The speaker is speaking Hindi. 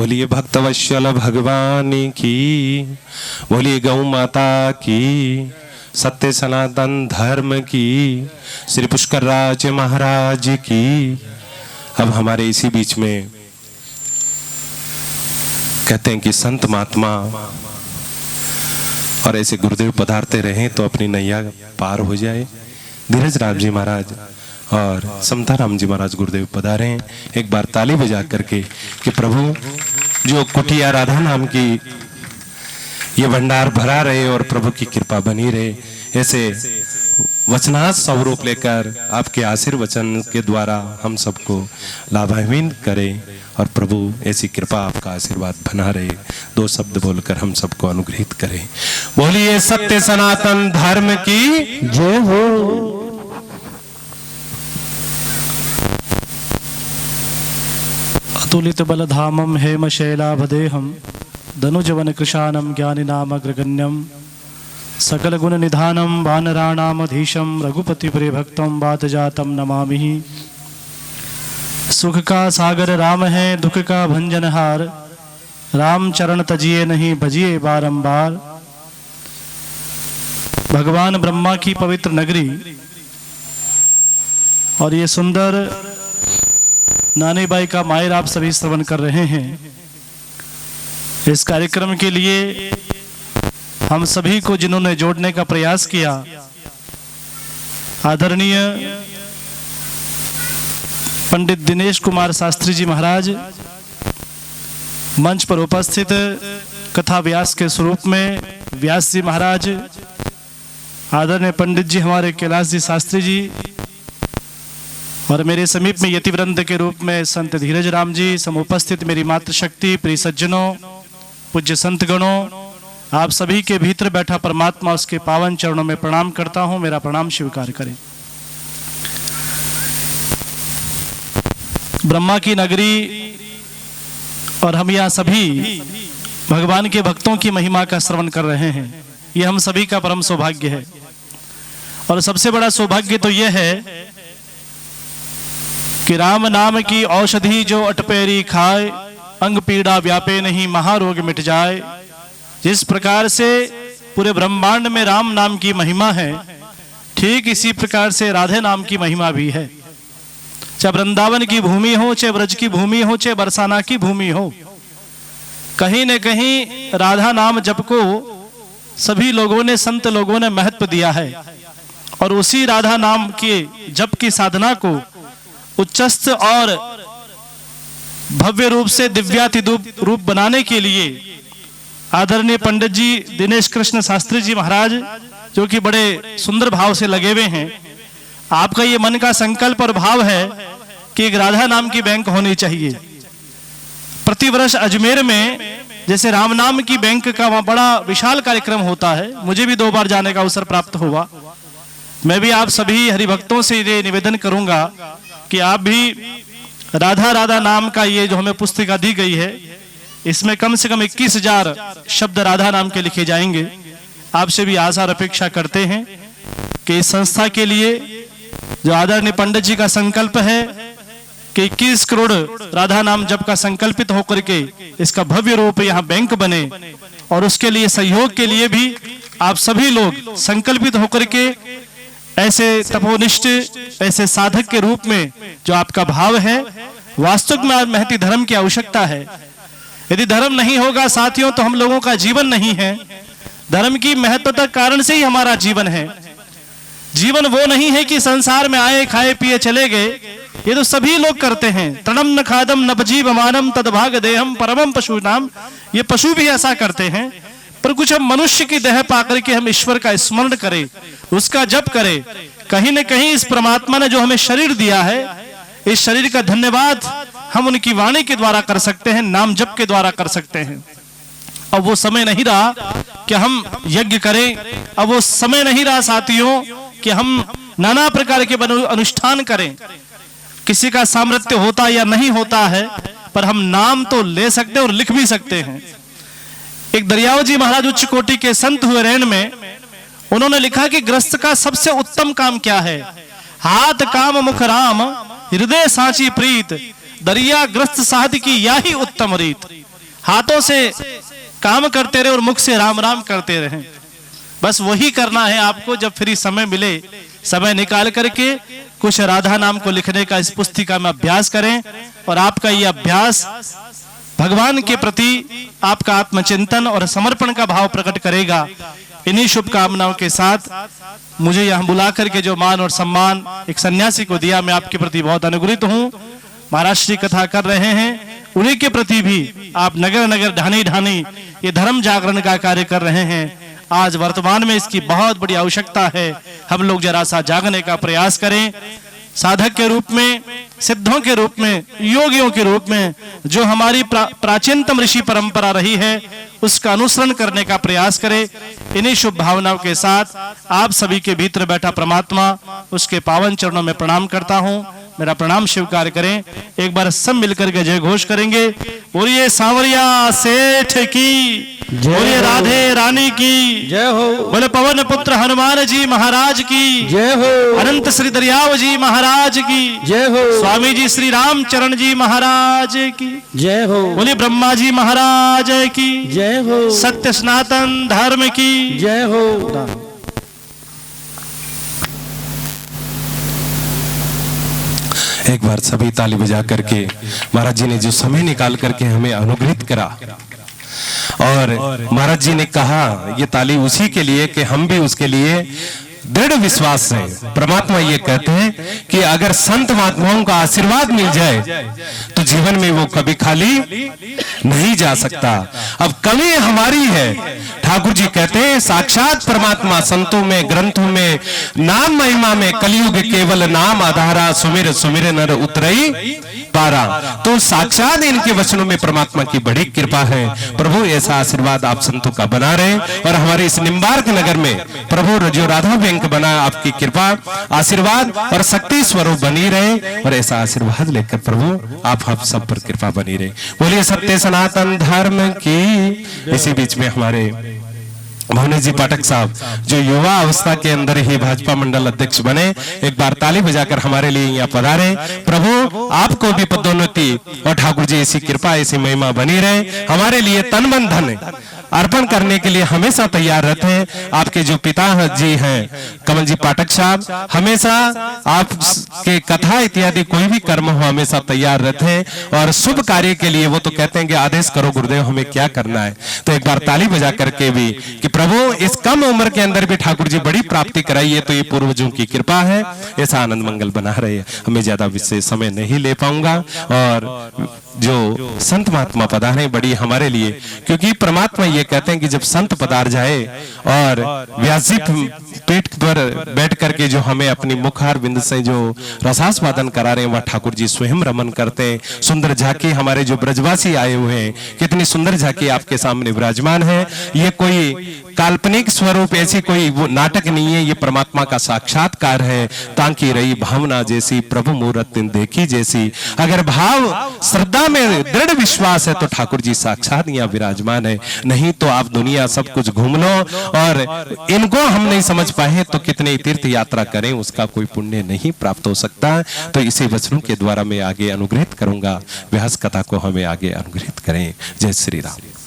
बोलिए भक्तवत्सल भगवान की, बोलिए गौ माता की, सत्य सनातन धर्म की, श्री पुष्कर राज महाराज की। अब हमारे इसी बीच में कहते हैं कि संत महात्मा और ऐसे गुरुदेव पधारते रहें तो अपनी नैया पार हो जाए। धीरज राम जी महाराज और समता राम जी महाराज गुरुदेव पधारे हैं। एक बार ताली बजा करके कि प्रभु जो कुटिया राधा नाम की ये भंडार भरा रहे और प्रभु की कृपा बनी रहे, ऐसे वचनात् स्वरूप लेकर आपके आशीर्वचन के द्वारा हम सबको लाभान्वित करें और प्रभु ऐसी कृपा आपका आशीर्वाद बना रहे। दो शब्द बोलकर हम सबको अनुग्रहित करें। बोलिए सत्य सनातन धर्म की जय हो। अतुलित बलधामं हेमशैलाभदेहं धनुजवन कृशानं ज्ञानिनामग्रगण्यं सकल गुण निधानं वानराणामधीशं रघुपति प्रियभक्तं वातजातं नमामि। सुख का सागर राम है, दुख का भंजनहार, राम चरण तजिए नहीं भजिए बारंबार। भगवान ब्रह्मा की पवित्र नगरी और ये सुंदर नानी बाई का मायर आप सभी श्रवण कर रहे हैं। इस कार्यक्रम के लिए हम सभी को जिन्होंने जोड़ने का प्रयास किया, आदरणीय पंडित दिनेश कुमार शास्त्री जी महाराज, मंच पर उपस्थित कथा व्यास के स्वरूप में व्यास जी महाराज, आदरणीय पंडित जी हमारे कैलाश जी शास्त्री जी, और मेरे समीप में यतिवृंद के रूप में संत धीरज राम जी, समुपस्थित मेरी मातृशक्ति, प्रिय सज्जनों, पूज्य संत गणों, आप सभी के भीतर बैठा परमात्मा उसके पावन चरणों में प्रणाम करता हूं। मेरा प्रणाम स्वीकार करें। ब्रह्मा की नगरी और हम यहाँ सभी भगवान के भक्तों की महिमा का श्रवण कर रहे हैं, ये हम सभी का परम सौभाग्य है। और सबसे बड़ा सौभाग्य तो यह है कि राम नाम की औषधि जो अटपेरी खाए, अंग पीड़ा व्यापे नहीं महारोग मिट जाए। जिस प्रकार से पूरे ब्रह्मांड में राम नाम की महिमा है, ठीक इसी प्रकार से राधे नाम की महिमा भी है। चाहे वृंदावन की भूमि हो, चाहे ब्रज की भूमि हो, चाहे बरसाना की भूमि हो, कहीं न कहीं राधा नाम जप को सभी लोगों ने, संत लोगों ने महत्व दिया है। और उसी राधा नाम के जप की साधना को उच्चस्त और भव्य रूप से दिव्यातिदिव्य रूप बनाने के लिए आदरणीय पंडित जी दिनेश कृष्ण शास्त्री जी महाराज, जो कि बड़े सुंदर भाव से लगे हुए हैं, आपका ये मन का संकल्प और भाव है कि एक राधा नाम की बैंक होनी चाहिए। प्रतिवर्ष अजमेर में जैसे राम नाम की बैंक का वहां बड़ा विशाल कार्यक्रम होता है, मुझे भी 2 बार जाने का अवसर प्राप्त हुआ। मैं भी आप सभी हरिभक्तों से ये निवेदन करूंगा कि आप भी राधा राधा नाम का ये जो हमें पुस्तिका दी गई है, इसमें कम से कम 21,000 शब्द राधा नाम के लिखे जाएंगे। आपसे भी आशा और अपेक्षा करते हैं कि इस संस्था के लिए जो आदरणीय पंडित जी का संकल्प है कि 21 करोड़ राधा नाम जप का संकल्पित होकर के इसका भव्य रूप यहाँ बैंक बने, और उसके लिए सहयोग के लिए भी आप सभी लोग संकल्पित होकर के ऐसे तपोनिष्ठ, ऐसे साधक के रूप में जो आपका भाव है, वास्तविक में महती धर्म की आवश्यकता है। यदि धर्म नहीं होगा साथियों तो हम लोगों का जीवन नहीं है। धर्म की महत्वता कारण से ही हमारा जीवन है। जीवन वो नहीं है कि संसार में आए, खाए पिए चले गए, ये तो सभी लोग करते हैं। तृणम न खादम न जीवमानम तद्भाग देहम परमम पशु नाम, ये पशु भी ऐसा करते हैं। पर कुछ हम मनुष्य की देह पाकर के हम ईश्वर का स्मरण करें, उसका जप करें। कहीं न कहीं इस परमात्मा ने जो हमें शरीर दिया है, इस शरीर का धन्यवाद हम उनकी वाणी के द्वारा कर सकते हैं, नाम जप के द्वारा कर सकते हैं। अब वो समय नहीं रहा कि हम यज्ञ करें, अब वो समय नहीं रहा साथियों कि हम नाना प्रकार के अनुष्ठान करें। किसी का सामर्थ्य होता या नहीं होता है, पर हम नाम तो ले सकते हैं और लिख भी सकते हैं। एक दरियाव जी महाराज उच्च कोटि के संत हुए रैन में, उन्होंने लिखा कि गृहस्थ का सबसे उत्तम काम क्या है? हाथ काम मुख राम, हृदय सांची प्रीत, दरियाग्रस्त साध की या ही उत्तम रीत। हाथों से काम करते रहे और मुख से राम राम करते रहे, बस वही करना है आपको। जब फ्री समय मिले, समय निकाल करके कुछ राधा नाम को लिखने का इस पुस्तिका में अभ्यास करें, और आपका ये अभ्यास भगवान के प्रति आपका आत्मचिंतन और समर्पण का भाव प्रकट करेगा। इन्हीं शुभकामनाओं के साथ मुझे यहाँ बुलाकर के जो मान और सम्मान एक सन्यासी को दिया, मैं आपके प्रति बहुत अनुग्रहित हूँ। महाराज श्री कथा कर रहे हैं, उन्हीं के प्रति भी आप नगर नगर ढानी ढानी ये धर्म जागरण का कार्य कर रहे हैं। आज वर्तमान में इसकी बहुत बड़ी आवश्यकता है। हम लोग जरा सा जागने का प्रयास करें, साधक के रूप में, सिद्धों के रूप में, योगियों के रूप में जो हमारी प्राचीनतम ऋषि परंपरा रही है उसका अनुसरण करने का प्रयास करें। इन्हीं शुभ भावनाओं के साथ आप सभी के भीतर बैठा परमात्मा, उसके पावन चरणों में प्रणाम करता हूं। मेरा प्रणाम स्वीकार करें। एक बार सब मिलकर के जय घोष करेंगे। बोलिए सांवरिया सेठ की, बोलिए राधे रानी की जय हो, बोले पवन पुत्र हनुमान जी महाराज की जय हो, अनंत श्री दरियाव जी महाराज की जय हो, स्वामी जी श्री रामचरण जी महाराज की जय हो, बोलिए ब्रह्मा जी महाराज की जय हो, सत्य सनातन धर्म की जय हो। एक बार सभी ताली बजा करके महाराज जी ने जो समय निकाल करके हमें अनुग्रहित करा, और महाराज जी ने कहा ये ताली उसी के लिए कि हम भी उसके लिए दृढ़ विश्वास है। परमात्मा ये कहते हैं कि अगर संत महात्माओं का आशीर्वाद मिल जाए तो जीवन में वो कभी खाली नहीं जा सकता। अब कमी हमारी है। ठाकुर जी कहते हैं साक्षात परमात्मा संतों में, ग्रंथों में, नाम महिमा में, कलयुग केवल नाम आधारा, सुमिर सुमिर नर उतरई पारा। तो साक्षात इनके वचनों में परमात्मा की बड़ी कृपा है। प्रभु ऐसा आशीर्वाद आप संतों का बना रहे, और हमारे इस निम्बार्क नगर में प्रभु रजो राधा बैंक बना, आपकी कृपा, आशीर्वाद और शक्ति स्वरूप बनी रहे, और ऐसा आशीर्वाद लेकर प्रभु आप सब पर कृपा बनी रहे। बोलिए सत्य सनातन धर्म की। इसी बीच में हमारे मोहन जी पाठक साहब जो युवा अवस्था के अंदर ही भाजपा मंडल अध्यक्ष बने, एक बार ताली बजाकर हमारे लिए यहाँ पधारे। प्रभु आपको भी पदोन्नति और ठाकुर जी ऐसी कृपा, ऐसी महिमा बनी रहे। हमारे लिए तन मन धन अर्पण करने के लिए हमेशा तैयार रहते हैं। आपके जो पिता जी हैं कमल जी पाठक साहब, हमेशा आपके कथा इत्यादि कोई भी कर्म हो हमेशा तैयार रहते हैं, और शुभ कार्य के लिए वो तो कहते हैं कि आदेश करो गुरुदेव हमें क्या करना है। तो एक बार ताली बजा करके भी कि प्रभु इस कम उम्र के अंदर भी ठाकुर जी बड़ी प्राप्ति कराई है, तो ये पूर्वजों की कृपा है। ऐसा आनंद मंगल बना रहे। हमें ज्यादा विशेष समय नहीं ले पाऊंगा, और जो संत महात्मा पधारे बड़ी हमारे लिए, क्योंकि परमात्मा ये कहते हैं कि जब संत पधार जाए और व्यास जी पेट पर बैठ करके जो हमें अपनी मुखार बिंद से जो रसास्वादन करा रहे हैं, वह ठाकुर जी स्वयं रमन करते हैं। सुंदर झांकी हमारे जो ब्रजवासी आए हुए हैं, कितनी सुंदर झांकी आपके सामने विराजमान है। ये कोई काल्पनिक स्वरूप, ऐसी कोई वो नाटक नहीं है, ये परमात्मा का साक्षात्कार है। तांकी रही भावना जैसी, प्रभु मूरत देखी जैसी। अगर भाव श्रद्धा में दृढ़ विश्वास है तो ठाकुर जी साक्षात यहाँ विराजमान है। नहीं तो आप दुनिया सब कुछ घूम लो, और इनको हम नहीं समझ पाए तो कितने तीर्थ यात्रा करें, उसका कोई पुण्य नहीं प्राप्त हो सकता। तो इसी वचनों के द्वारा मैं आगे अनुग्रहित करूंगा। व्यास कथा को हमें आगे अनुग्रहित करें। जय श्री राम।